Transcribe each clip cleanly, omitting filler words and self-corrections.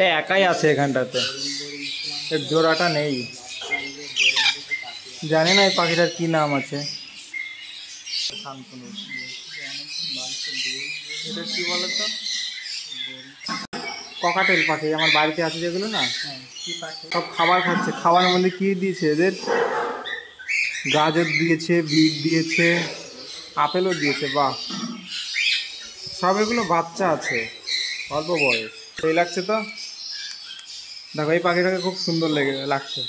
একাই আছে এখানটাতে, এর জোড়াটা নেই। জানি না এই পাখিটার কি নাম আছে। এটা কি বলতো, ককাটেল পাখি আমার বাড়িতে আছে যেগুলো না, সব খাবার খাচ্ছে। খাবারের মধ্যে কি দিয়েছে এদের, গাজর দিয়েছে, বিট দিয়েছে, আপেলও দিয়েছে। বাহ, সব এগুলো বাচ্চা আছে, অল্প বয়স, সেই লাগছে তো। দেখো এই পাখিটাকে খুব সুন্দর লাগছে।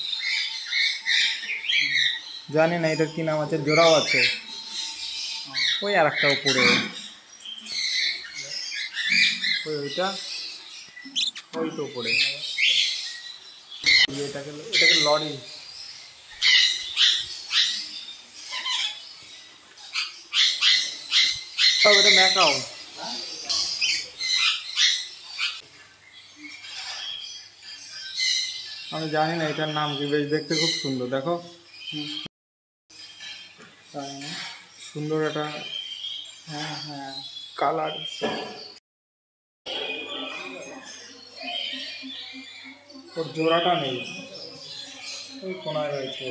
জানি না এটার কি নাম আছে, জোড়াও আছে। ওই আর একটা উপরে, ওইটা ওই তো উপরে, এটাকে লরি। এটা ম্যাকাও। আমি জানি না এটার নাম কি, বেশ দেখতে খুব সুন্দর। দেখো সুন্দর একটা, হ্যাঁ হ্যাঁ কালার। ওর জোড়াটা নেই, ওই কোনায় রয়েছে।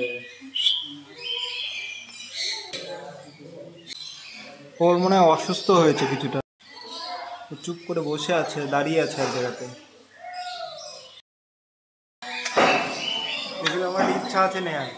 ওর মনে হয় অসুস্থ হয়েছে কিছুটা, চুপ করে বসে আছে, দাঁড়িয়ে আছে এক জায়গাতে। এগুলো আমার ইচ্ছা আছে নেয়ার।